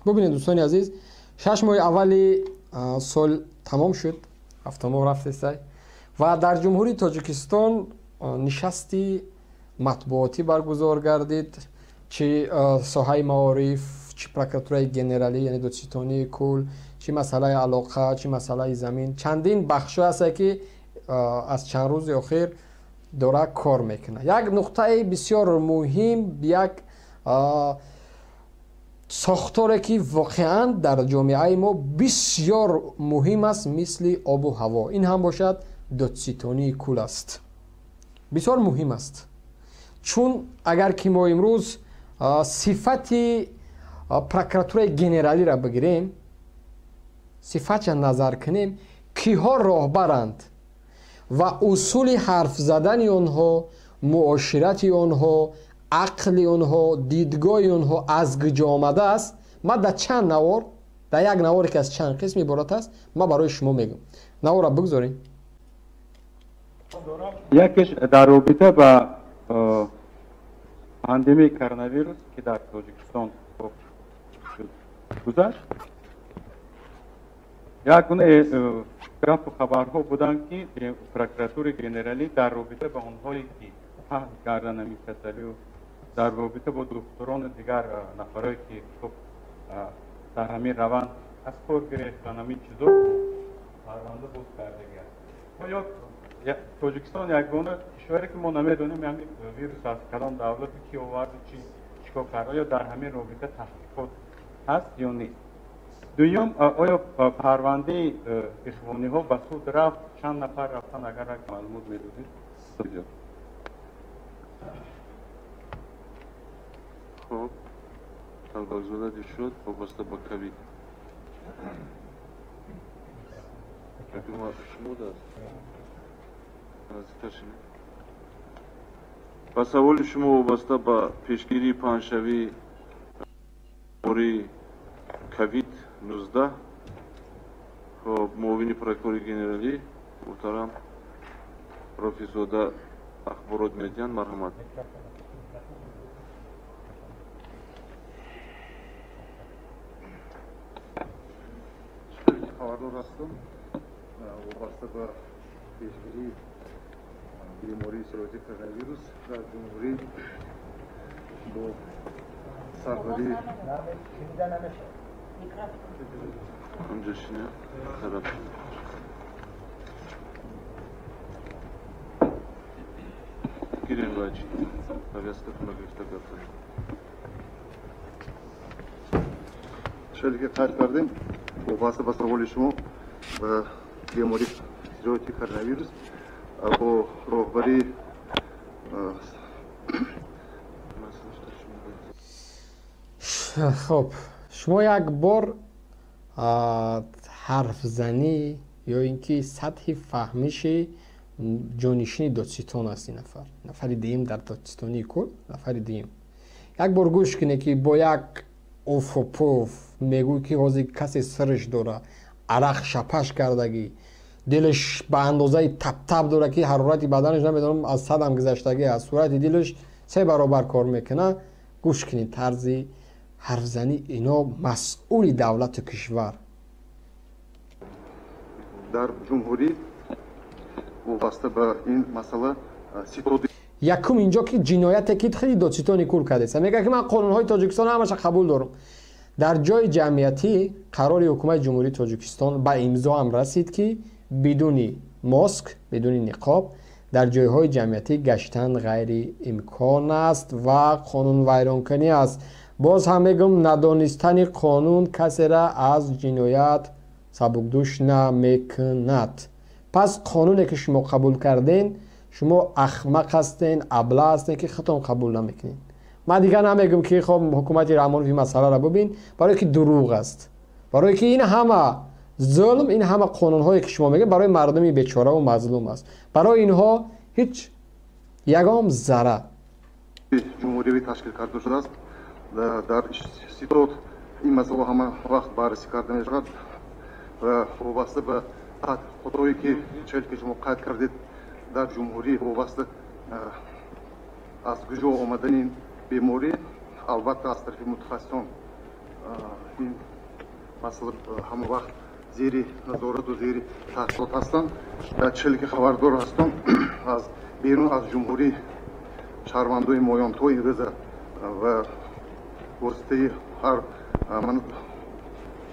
ببینید دوستان عزیز 6 ماه اولی سال تمام شد، هفته ماه رفته و در جمهوری تاجیکستان نشستی مطبوعاتی برگزار گردید، چه ساحه معارف، چه پروکوراتورای گنرالی یعنی دادستانی کل، چه مسئله علاقه، چه مسئله زمین، چندین بخش است که از چند روز اخیر داره کار میکنه. یک نقطه بسیار مهم، یک ساختاری که واقعا در جامعه ما بسیار مهم است مثل آب و هوا، این هم باشد دادستانی کل است. بسیار مهم است، چون اگر که ما امروز صفت پروکوراتورای گنرالی را بگیریم، صفتش نظر کنیم، کیها راهبرند و اصول حرف زدن آنها، معاشرت آنها، عقل آنها، دیدگاه آنها از کجا آمده است، ما در چند نوار، در یک نواری که از چند قسم عبارت است، ما برای شما میگم. نوار را بگذاریم. یکیش در رابطه با پاندمی کرونا که در تاجیکستان گذشت، یکونه گفت و خبرها بودند که پروکوراتور گنرالی در رابطه با اونهایی که پهن کردن همین کسری و در رابطه با دکتران دیگر نفرایی که خب در همین روند از کار گرفتن همین چیزا پرونده بود کرده گرد. یا تاجیکستان یگانه کشوری که ما نمیدونیم همین ویروس از کدام دولت کی آورد چیکار کرده، یا در همین رابطه تحقیقات هست یا نیست. دوم، آیا پرونده اخوانی ها به سود رفت، چند نفر رفتن، اگر یک معلومات میدونید؟ خب تلگازوله شد وابسته با کوید. با سوال شما وابسته با پیشگیری پنجشنبه موری کوید 19 خب معاون پروکورور گنرالی محترم پروفیسور اخبارات میدین مرحمت. خبردار هستم وابسته به پیشگیری بیماری سرطان کرونا ویروس در جمهوری با سربری اونجا شنه طرف گیرین باجی повестка گرفته گفتن شاید که قید کردیم وابسته به سوال شما به بیماری سرطان کرونا ویروس با راهبری خب شما یک بار حرف زنی یا اینکه سطح فهمش جانشین دادستان است، این نفر دیم در دادستانی کل، نفر دیم یک بار گوش کنه که با یک اوف و پوف میگوی که حاضر کسی سرش داره، عرق شپش کردگی، دلش به اندازه تپ تپ داره که حرارت بدنش نمیدونم از 100 هم گذشتگی، از صورت دلش 3 برابر کار میکنه. گوش کنید طرز حرف زنی اینا مسئول دولت کشور در جمهوری وابسته به این مسئله یکم اینجا که جنایت که خیلی دادستانی کول کرده است، میگه که من قانون‌های تاجیکستان همش قبول دارم. در جای جمعیتی قرار حکومت جمهوری تاجیکستان با امضا هم رسید که بدون ماسک، بدون نقاب در جایهای جمعیتی گشتن غیر امکان است و قانون ویرانکنی است. باز هم میگم ندانستن قانون کسی را از جنایت سبکدوش نمیکند. پس قانونی که شما قبول کردین شما احمق هستین، ابله هستین که خودتون قبول نمیکنین. من دیگه نمیگم که خب حکومت رحمانوف این مسئله را ببین، برای که دروغ است، برای که این همه ظلم، این همه قانون هایی که شما میگین برای مردم بیچاره و مظلوم است، برای اینها هیچ یگام ذره. جمهوری تشکیل کرده شده است در سیتوت این مسئله همه وقت بررسی کرده می شود و وابسته به خطایی که شما قید کردید در جمهوری وابسته از کجا آمدن این بیماری البته از طرف متخصصان این مسئله همه وقت زیر نظارت و زیر تحقیقات هستند. چیزی که خبردار هستم از بیرون از جمهوری شهروندان مایان تا این روز و واسطه هر من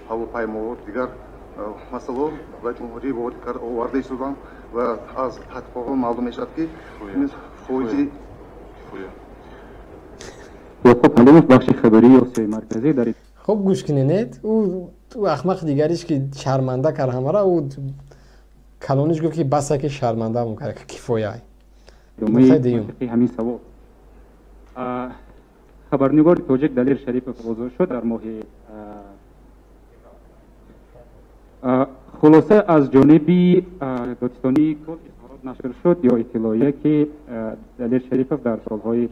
هواپیما و دیگر مسئله و جمهوری آورده شدند و از تحقیقات معلوم میشد که فوجی حالیموف بخش خبری آسیای مرکزی دارید. خب گوش کنید او تو احمق دیگریش که شرمنده کرد همه را او کلونش گفت که بسه که شرمنده همون کرد که کفایه همین سوال خبرنگار توجک دلیر شریف بازداشت شد در ماه خلاصه از جانبی دادستانی کل اظهارات نشر شد یا اطلاعیه که دلیر شریف در سالهای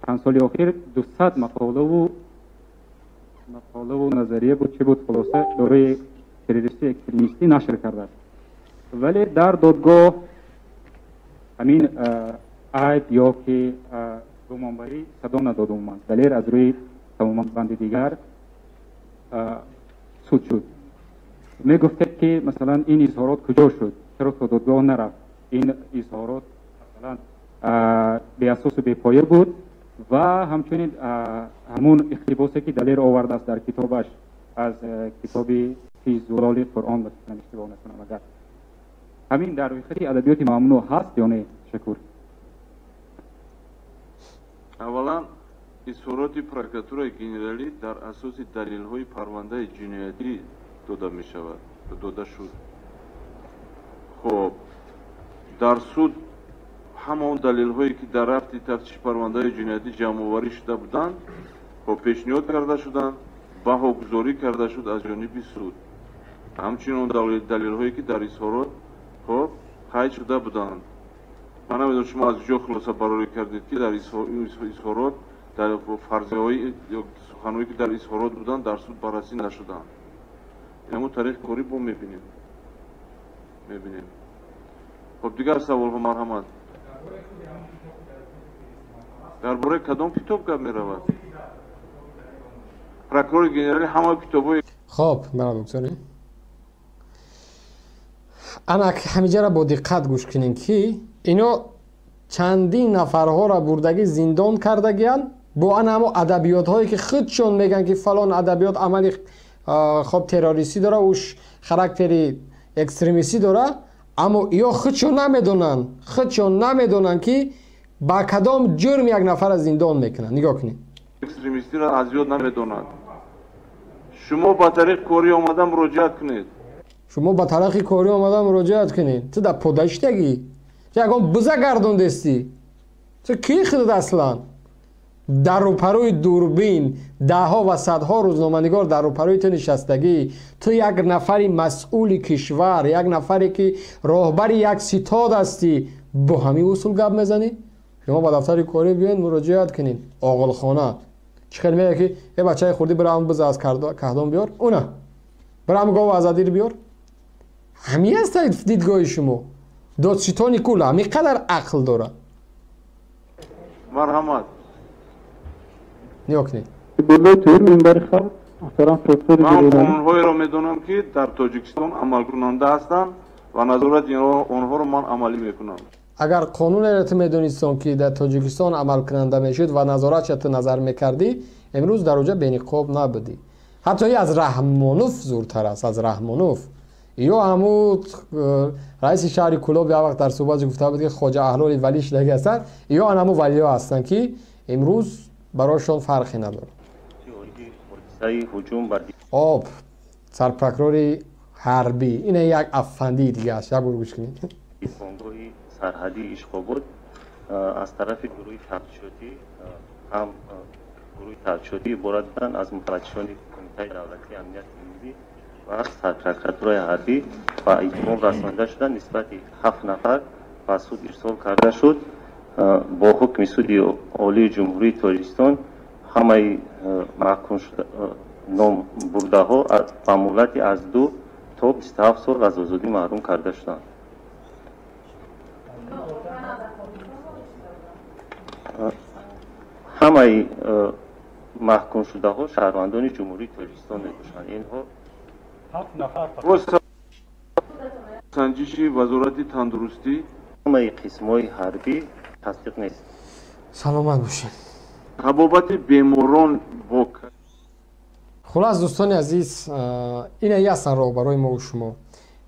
چند سال اخیر 200 مقاله و نظریه بود چه بود خلاصه دارای تروریستی اکستریمیستی نشر کرده است ولی در دادگاه همین عیب یا که گمانبری صدا نداد اومد دلیر از روی تمام بند دیگر سود شد می گفته که مثلا این اظهارات کجا شد چرا تا دادگاه نرفت این اظهارات مثلا به اساس و به پایه بود و همچنین همون اقتباسی که دلیر آورده است در کتابش از کتابی فی زلال قرآن و اشتباه نکنم اگر همین در خطی ادبیات ممنوع هست یا نه شکر اولا اظهارات پروکراتورای گنرالی در اساس دلیل‌های پرونده جنایتی داده می شود داده شد خب در سود همون دلیل‌هایی که در رفت تفتیش پرونده جنایتی جمع‌آوری شده بودند خب پیشنهاد کرده شدند بهاگذاری کرده شد از جانب سود همچنین دلیل‌هایی که در اظهارات خب قید شده بودند من نمیدونم شما از جا خلاصه برآوری کردید که در اظهارات در فرضیه‌های یا سخن‌هایی که در اظهارات بودند در سود بررسی نشدند همون تاریخ کاری با میبینیم خب دیگر سوال ها مرحمت درباره کدام کتاب گپ میرود پروکرور گنرالی همه کتاب‌های خب برای دکتر انا همینجا را با دقت گوش کنین که اینا چندین نفرها را بردگی زندان کردگیان با آن همه ادبیات هایی که خودشون میگن که فلان ادبیات عملی خب تروریستی داره اوش خاراکتری اکستریمیستی داره اما یا خودشون نمیدونن که با کدام جرم یک نفر از زندان میکنن نگاه کنید اکستریمیستی را از یاد نمیدونند شما با طریق کوری آمدن مراجعت کنید تو در پودشتگی یکم بزه گردون دستی تو کی خودت اصلا در رو پروی دوربین ده ها و صدها روزنامه‌نگار در رو پروی تو نشستگی تو یک نفری مسئول کشور یک نفری که راهبر یک ستاد هستی با همین اصول گپ میزنی شما با دفتر کاری بیاین مراجعت کنین عاقلانه چه میگه که یه بچه خوردی برام بز از کهدام بیار اونه برام گاو آزادی بیار همین است دیدگاه شما دادستانی کل همین قدر عقل داره مرحمت نیا کنید بالای تور منبر خلق محترم پروفسور من قانون‌هایی را میدونم که در تاجیکستان عمل کننده هستند و نظارت آنها را من عملی میکنم اگر قانون را میدونستم که در تاجیکستان عمل کننده میشد و نظارتش تو نظر میکردی امروز در اونجا بینقاب نبودی حتی از رحمانوف زورتر است از رحمانوف یا همون رئیس شهر کلوب یک وقت در صحبت گفته بود که خواجه احلال ولیش دیگه هستن یا همون ولی ها هستن که امروز برایشون فرقی نداره آب سرپرکرور حربی اینه یک افندی دیگه است یا گوش کنید بانگاه سرحدی اشخاباد از طرف گروه تفتیشاتی هم گروه تفتیشاتی عبارت بودن از متوجهان کمیته دولتی امنیت ملی و سرپرکراتورای حربی و اتهام رسانده شدن نسبت 7 نفر و سود ارسال کرده شد با حکم سود عالی جمهوری تاجیکستان همه محکوم شده نام برده ها با مهلت از 2 تا 27 سال از آزادی محروم کرده شدند. همه маҳкумшудаҳо шаҳрвандони ҷумҳурии тоҷикистон мебошанд. Инҳо 7 нафар боз санҷиши вазорати тандурустӣ ҳамаи қисмҳои ҳарбӣ тасдиқ нест. саломат бошед. табобати беморон бо хулас дӯстони азиз, ина ҳастан роҳбарои мо шумо.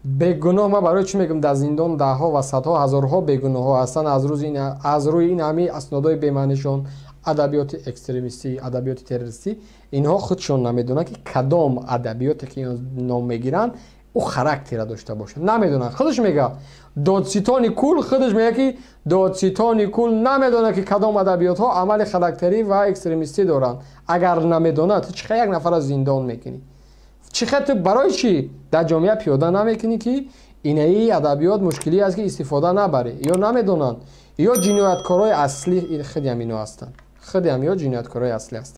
бегуноҳ ма барои чӣ мегӯям, дар зиндон даҳҳо ва садҳо ҳазорҳо бегуноҳҳо ҳастанд аз рӯи ин ҳамаи аснодҳои бемаънишон, адабиёти экстремистӣ, адабиёти террористӣ, инҳо худшон намедонанд ки кадом адабиёте ки ном мегиранд ӯ характера дошта бошад. Намедонанд. Худш мега додситони кул худш мега ки додситони кул намедонад ки кадом адабиётҳо амали характерӣ ва экстремистӣ доранд. Агар намедонад чиха як нафара зиндон мекунӣ. чиха ту барои чӣ дар ҷомеа пиёда намекунӣ ки инаи адабиёт мушкилӣ аст ки истифода набарӣ. Ё намедонанд ё ҷинояткорои аслӣ худи ҳам ино ҳастанд. Худи ҳам ё ҷинояткорои аслӣ ҳастанд.